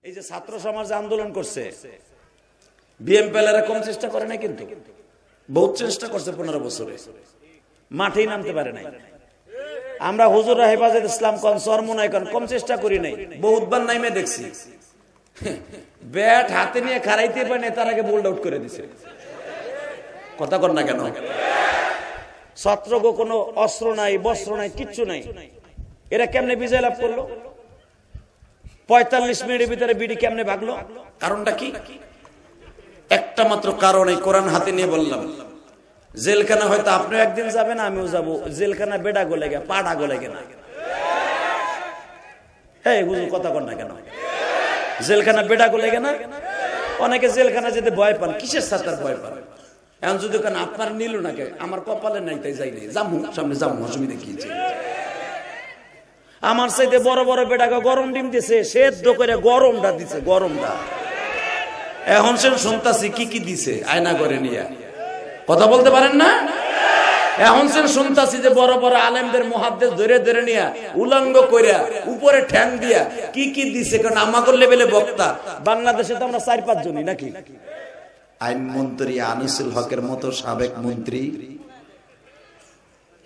এই যে ছাত্র সমাজ আন্দোলন করছে, বিএমপিএলরা কম চেষ্টা করে না, কিন্তু বহুত চেষ্টা করছে 15 বছরে, মাঠেই নামতে পারে নাই। আমরা হুজুররা হেফাজত ইসলাম কোন চরমনাই কোন কম চেষ্টা করি নাই, বহুতবার নাইমে দেখছি। ব্যাট হাতে নিয়ে খারাইতে পারে না, তার আগে বোল্ড আউট করে দিছে। কথা কর না কেন? ছাত্রগো কোনো অস্ত্র নাই, বস্ত্র নাই, কিচ্ছু নাই, এরা কেমনে বিজয় লাভ করলো? 45 মিনিটের ভিতরে বিডি কেমনে ভাগলো? কারণটা কি? একটা মাত্র কারণ, এই কোরআন হাতে নিয়ে বললাম। জেলখানা হয়তো আপনি একদিন যাবেন, আমিও যাব। জেলখানা বেডা গলে গে, পাড়া গলে গে না। এই হুজুর কথা কর না কেন? জেলখানা বেডা গলে গে না। অনেকে জেলখানা যেতে ভয় পান, কিসের সাথে ভয় পান? এখন যদি কেন আপনার নিল না, কে আমার কপালে নাই তাই যাই নাই, যাবো সামনে যাবো, অসুবিধা কি? আমার চাইতে বড় বড় বেটাকে গরম ডিম দিছে, সেদ্ধ করে গরমটা দিছে, গরমটা। এখন সে শুনতাছি কি কি দিছে আয়না করে নিয়ে, কথা বলতে পারেন না? এখন সে শুনতাছি যে বড় বড় আলেমদের মুহাদ্দিস ধরে ধরে নিয়ে উলঙ্গ কইরা উপরে ঠ্যাং দিয়া কি কি দিছে। কারণ আমাদের লেভেলে বক্তা বাংলাদেশে তো আমরা 4-5 জনই নাকি। আইনমন্ত্রী আনিসুল হকের মতো সাবেক মন্ত্রী,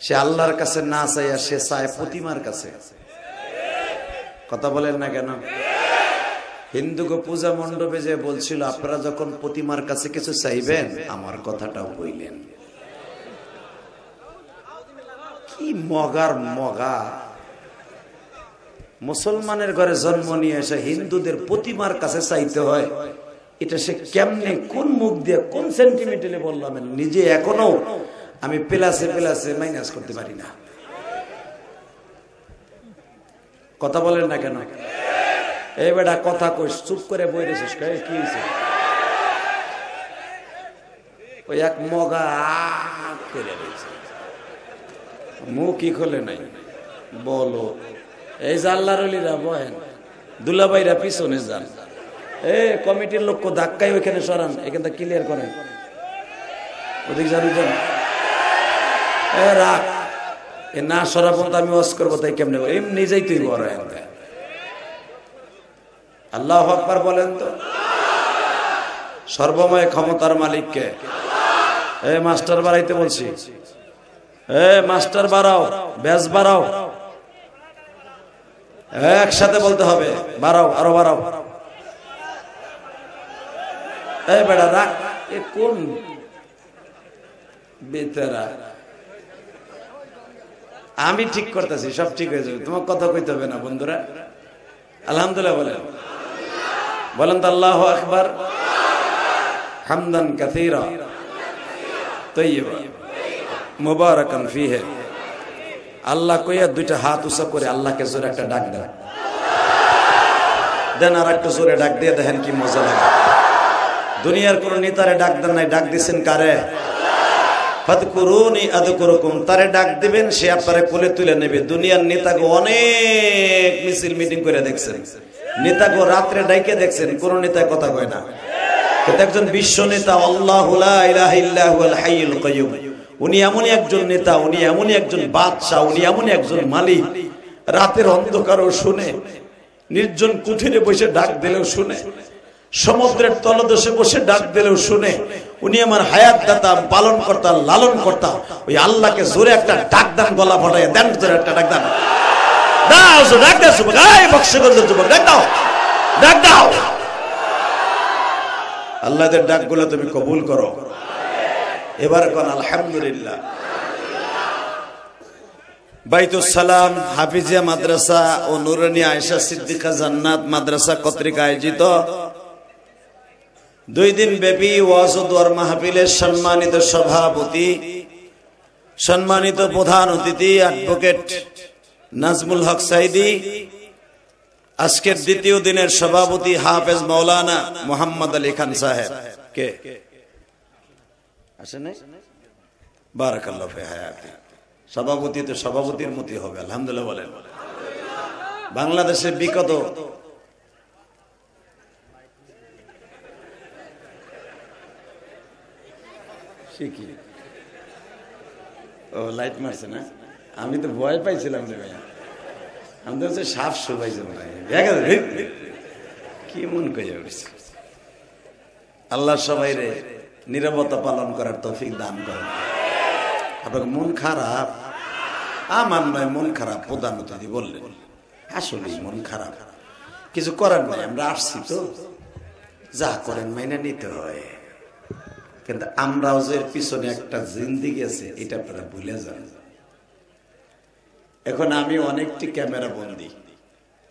সে আল্লাহর কাছে না চাইয়া সে চায় প্রতিমার কাছে। কথা বলেন না কেন? হিন্দুকে পূজা মণ্ডপে যে বলছিল, আপনারা যখন প্রতিমার কাছে কিছু চাইবেন আমার কথাটাও বললেন। কি মগার মগা! মুসলমানের ঘরে জন্ম নিয়ে এসে হিন্দুদের প্রতিমার কাছে চাইতে হয়, এটা সে কেমনে, কোন মুখ দিয়ে, কোন সেন্টিমেন্টালে বললাম? নিজে এখনো আমি প্লাসে প্লাসে মাইনাস করতে পারি না। কথা বলেন না কেন? এই বেটা কথা কইস, চুপ করে বই রেছিস, কি হয়েছে? ওই এক মগা করে রয়েছে, মুখই খোলে নাই। বলো, এই যে আল্লাহর ওলিরা বহেন, দুলাভাইরা পিছনে যান, কমিটির লোক ধাক্কাই ওইখানে সরান, এখানটা ক্লিয়ার করেন, ওদিক জানি যান, রাখ। এ না সরা পর্যন্ত আমি ওয়াজ করবো, তাই কেমনে নিজেই তুই বড়। আল্লাহু আকবার বলেন তো। সর্বময় ক্ষমতার মালিককে। মাস্টার বাড়াইতে বলছি, মাস্টার বাড়াও, ব্যাস বাড়াও, একসাথে বলতে হবে, বাড়াও, আরো বাড়াও। বেটা রাখ, এ কোন বেতারা? আমি ঠিক করতেছি, সব ঠিক হয়ে যাবে, তোমার কথা কইতে হবে না। বন্ধুরা আলহামদুলিল্লাহ বলেন, বলেন তো আল্লাহু আকবার হামদান কাসীরা তাইয়্যিবা মুবারাকান ফীহি। আল্লাহ কইয়া দুইটা হাত উঁচা করে আল্লাহকে জোরে একটা ডাক দেন, আর একটু জোরে ডাক দিয়ে দেখেন কি মজা লাগে। দুনিয়ার কোন নেতারে ডাক দেন নাই, ডাক দিচ্ছেন কারে? ফাদকুরুনি আযকুরুকুম, তারে ডাক দিবেন, সে আপনারে কোলে তুলে নেবে। দুনিয়ার নেতাকে অনেক মিছিল মিটিং করে দেখছেন, নেতাকে রাত্রে ডাইকে দেখছেন, কোন নেতা কথা কয় না। কিন্তু একজন বিশ্ব নেতা, আল্লাহু লা ইলাহা ইল্লা হুয়াল হাইয়ুল কাইয়্যুম, উনি এমনই একজন নেতা, উনি এমনই একজন বাদশা, উনি এমনই একজন মালিক। রাতের অন্ধকারও শুনে, নির্জন কুঠিরে বসে ডাক দিলেও শুনে, সমুদ্রের তলদেশে বসে ডাক দিলেও শুনে। উনি আমার হায়াত দাতা, পালন কর্তা, লালন কর্তা। ওই আল্লাহকে জোরে একটা ডাক দেন, গলা ফাটাইয়া দেন, জোরে একটা ডাক দেন। ডাক দাও যুবক, বক্সগঞ্জের যুবক, ডাক দাও, ডাক দাও। আল্লাহদের ডাকগুলো তুমি কবুল করো। এবার কোন আলহামদুলিল্লাহ। বাইতুস সালাম হাফিজিয়া মাদ্রাসা ও নুরানিয়া আয়েশা সিদ্দিকা জান্নাত মাদ্রাসা কর্তৃক আয়োজিত 2 দিন ব্যাপী ওয়াজ ও দোয়ার মাহফিলের সম্মানিত সভাপতি, সম্মানিত প্রধান অতিথি অ্যাডভোকেট নাজমুল হক সাইদি, আজকের দ্বিতীয় দিনের সভাপতি হাফেজ মাওলানা মোহাম্মদ আলী খান সাহেব কে আসেন, বারাকাল্লাহু ফি হায়াতি। সভাপতি তো সভাপতির মতই হবে, আলহামদুলিল্লাহ বলেন। বাংলাদেশের বিগত ও লাইট মারছে না, আমি তো ভয় পাইছিলাম রে ভাইয়া, আমি তো সাপ শুভাইছে কি মন কইয়া উঠছে। আল্লাহ সবাই রে নীরবতা পালন করার তৌফিক দান করেন। আপনার মন খারাপ? আমার নয়, মন খারাপ প্রধান অতিথি বললেন। আসলে মন খারাপ, কিছু করার নাই, আমরা আসছি তো, যা করেন মাইনা নিতে হয়। কিন্তু আমরাও যে পিছনে একটা জিন্দেগি আছে এটা আপনারা ভুলে যান। এখন আমি অনেকটি ক্যামেরা বন্দি,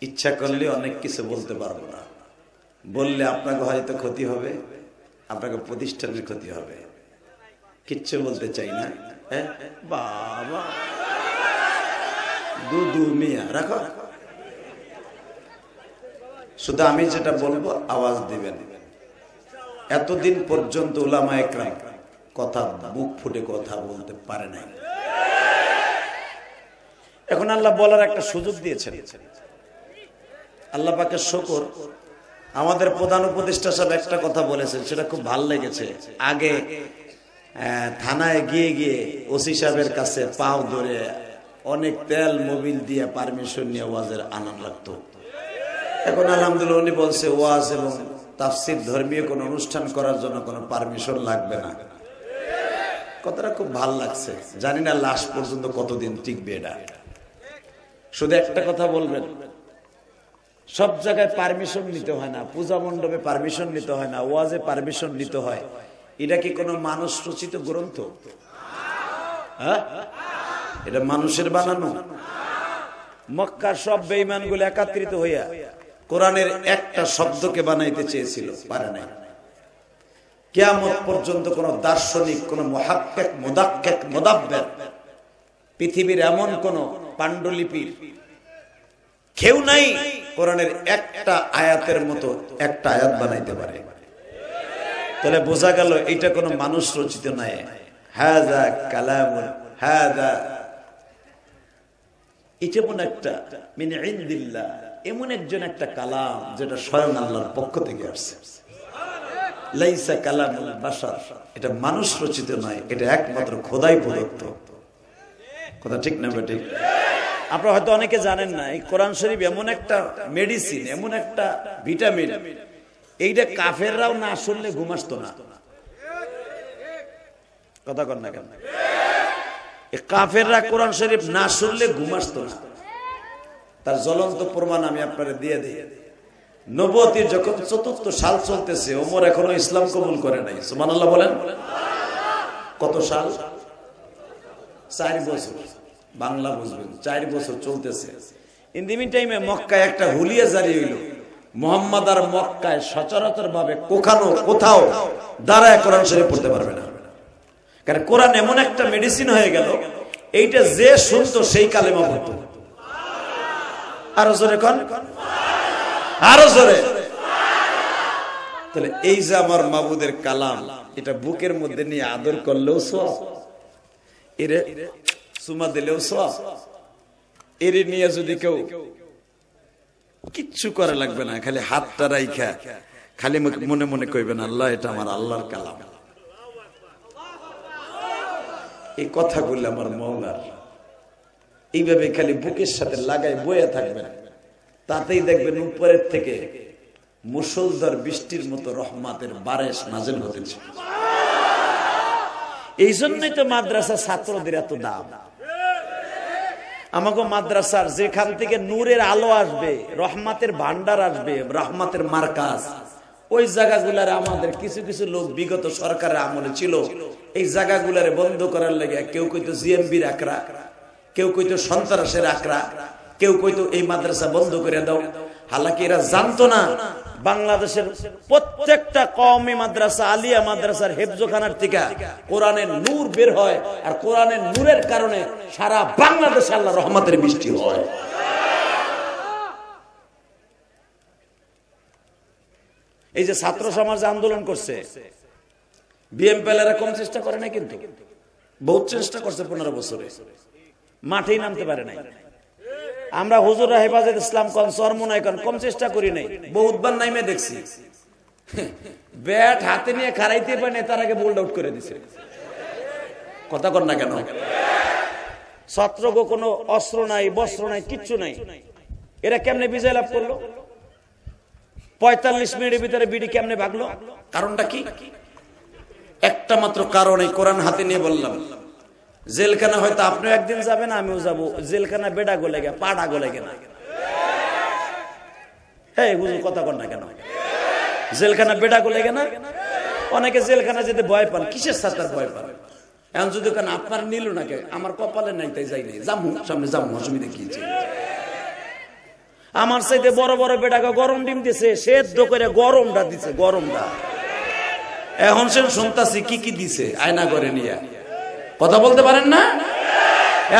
ইচ্ছা করলে অনেক কিছু বলতে পারবো না। বললে আপনাকে হয়তো ক্ষতি হবে, আপনাকে প্রতিষ্ঠানের ক্ষতি হবে। কিচ্ছু বলতে চাই না। বাবা দুদু মিয়া রাখো, শুধু আমি যেটা বলবো আওয়াজ দিবেন। এতদিন পর্যন্ত উলামা একরাম কথা মুখ ফুটে কথা বলতে পারে নাই। এখন আল্লাহ বলার একটা সুযোগ দিয়েছেন। আল্লাহ পাকের শুকর, আমাদের প্রধান উপদেষ্টা সাহেব একটা কথা বলেছেন, সেটা খুব ভালো লেগেছে। আগে থানায় গিয়ে গিয়ে ওসি সাহেবের কাছে পাও ধরে অনেক তেল মোবিল দিয়ে পারমিশন নিয়ে ওয়াজের আনন্দ লাগতো। এখন আলহামদুলিল্লাহ উনি বলছে ওয়াজ এবং তাফসীর ধর্মীয় কোন অনুষ্ঠান করার জন্য কোনো পারমিশন লাগবে না। কথাটা খুব ভালো লাগছে। জানি না লাশ পর্যন্ত কতদিন টিকবে এটা। শুধু একটা কথা বলবেন, সব জায়গায় পারমিশন নিতে হয় না, পূজা মণ্ডপে পারমিশন নিতে হয় না, ওয়াজে পারমিশন নিতে হয়। এটা কি কোনো মানুষ রচিত গ্রন্থ? হ্যাঁ, এটা মানুষের বানানো? মক্কার সব বেঈমানগুলো একত্রিত হইয়া কোরআনের একটা শব্দকে বানাইতে চেয়েছিল, পারে নাই। কিয়ামত পর্যন্ত কোন দার্শনিক, কোন মুহাক্কিক, মুদাক্কিক, মুদাব্বির, পৃথিবীর এমন কোন পাণ্ডুলিপির কেউ নাই কোরআনের একটা আয়াতের মতো একটা আয়াত বানাইতে পারে। তাহলে বোঝা গেল এটা কোনো মানুষ রচিত নয়। হাযা কালামুন, হাযা এটা এমন একটা মিন ইনদিল্লাহ, এমন একজন একটা কালাম যেটা স্বয়ং আল্লাহর পক্ষ থেকে আসছে। লাইসা কালামুল বাশার, এটা মানুষ রচিত নয়, এটা একমাত্র খোদাই প্রদত্ত। কথা ঠিক না বেঠিক? আপনারা হয়তো অনেকে জানেন না, এই কোরআন শরীফ এমন একটা মেডিসিন, এমন একটা ভিটামিন, এইটা কাফেররাও না শুনলে ঘুম আসতো না। কথা কর না কেন? কাফেররা কোরআন শরীফ না শুনলে ঘুম আসতো না। তার জ্বলন্ত প্রমাণ আমি আপনাদের দিয়ে দিই। নবুয়তের যখন ৪র্থ সাল চলতেছে, ওমর এখনো ইসলাম কবুল করে নাই। সুবহানাল্লাহ বলেন। কত সাল? 4 বছর। বাংলা বুঝবেন, 4 বছর চলতেছে। ইন দি মিন টাইমে মক্কায় একটা হুলিয়া জারি হইল। মুহাম্মদ আর মক্কায় সচরাচর ভাবে কোথাও দাঁড়ায় কোরআন শরীফ পড়তে পারবে না। কারণ কোরআন এমন একটা মেডিসিন হয়ে গেল, এইটা যে শুনতো সেই কালেমা পড়তো। আরো জোরে কোন, আরো জোরে। তাহলে এই যে আমার মাবুদের কালাম, এটা বুকের মধ্যে নিয়ে আদর করলেও সওয়াব, এরে সুমা দিলেও সওয়াব, এরে নিয়ে যদি কেউ কিচ্ছু করা লাগবে না, খালি হাতটা রাইখা খালি মনে মনে কইবেন আল্লাহ এটা আমার আল্লাহর কালাম। এই কথাগুলো আমার মওলার, এইভাবে খালি বুকের সাথে লাগাই বয়ে থাকবেন, তাতেই দেখবেন উপরের থেকে মুষলধার বৃষ্টির মতো রহমতের বারিশ নাযিল হতেছে। এই জন্যই তো মাদ্রাসা ছাত্রদের এত দাম। আমাকে মাদ্রাসার যেখান থেকে নূরের আলো আসবে, রহমতের ভান্ডার আসবে, রহমতের মার্কাজ, ওই জায়গাগুলারে আমাদের কিছু কিছু লোক বিগত সরকারের আমলে ছিল, এই জায়গাগুলারে বন্ধ করার লেগে কেউ কইতো জিএমবির আকরা, কেউ কইতো সন্ত্রাসের আকরা, কেউ কইতো এই মাদ্রাসা বন্ধ করে দাও। হালাকি এরা জানতো না বাংলাদেশের প্রত্যেকটা কওমি মাদ্রাসা, আলিয়া মাদ্রাসার হেফজখানার থেকে কোরআনের নূর বের হয়, আর কোরআনের নূরের কারণে সারা বাংলাদেশে আল্লাহর রহমতের বৃষ্টি হয়। এই যে ছাত্র সমাজ আন্দোলন করছে, বিএমপিএলরা কম চেষ্টা করে না, কিন্তু বহুত চেষ্টা করছে 15 বছরে, মাঠেই নামতে পারে নাই। আমরা হুজুররা হেফাজত ইসলাম কোন চরমনাই কোন কম চেষ্টা করি নাই, বহুতবার নাইমে দেখছি। ব্যাট হাতে নিয়ে খারাইতে পারে না, তার আগে বোল্ড আউট করে দিছে। কথা কর না কেন? ছাত্রগো কোনো অস্ত্র নাই, বস্ত্র নাই, কিচ্ছু নাই, এরা কেমনে বিজয় লাভ করলো? 45 মিনিটের ভিতরে বিডি কেমনে ভাগলো? কারণটা কি? একটা মাত্র কারণ, এই কোরআন হাতে নিয়ে বললাম। জেলখানা হয়তো আপনিও একদিন যাবেন, আমিও যাবো। জেলখানা বেডা গলে গে, পাড়া গলে গে না। হ্যাঁ বুঝুন কথা কর না কেন? জেলখানা বেডা গলে গে না? অনেকে জেলখানা যেতে ভয় পান। কিসের সাথে ভয় পান? এখন যদি কেন আপনার নিল না, কে আমার কপালে নাই তাই যাই নাই, যাবো সামনে যাবো, অসুবিধা কি? আমার চাইতে বড় বড় বেটাকে গরম ডিম দিছে, সেদ্ধ করে গরমটা দিছে, গরমটা। এখন সে শুনতাছি কি কি দিছে আয়না করে নিয়ে, কথা বলতে পারেন না?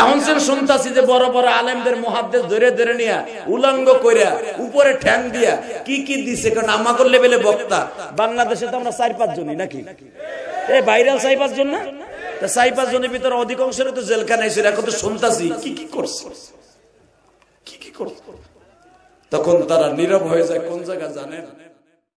এখন সে শুনতাছি যে বড় বড় আলেমদের মুহাদ্দিস ধরে ধরে নিয়া উলঙ্গ কইরা উপরে ঠ্যাং দিয়া কি কি দিছে। কারণ আমাদের লেভেলে বক্তা বাংলাদেশে তো আমরা 4-5 জনই নাকি, এই ভাইরাল 4-5 জন না? 4-5 জনের ভিতরে অধিকাংশের তো জেলখানায় ছিল। এখন তো শুনতাছি কি কি করছে, কি কি করছে। তখন তারা নীরব হয়ে যায় কোন জায়গা জানেন?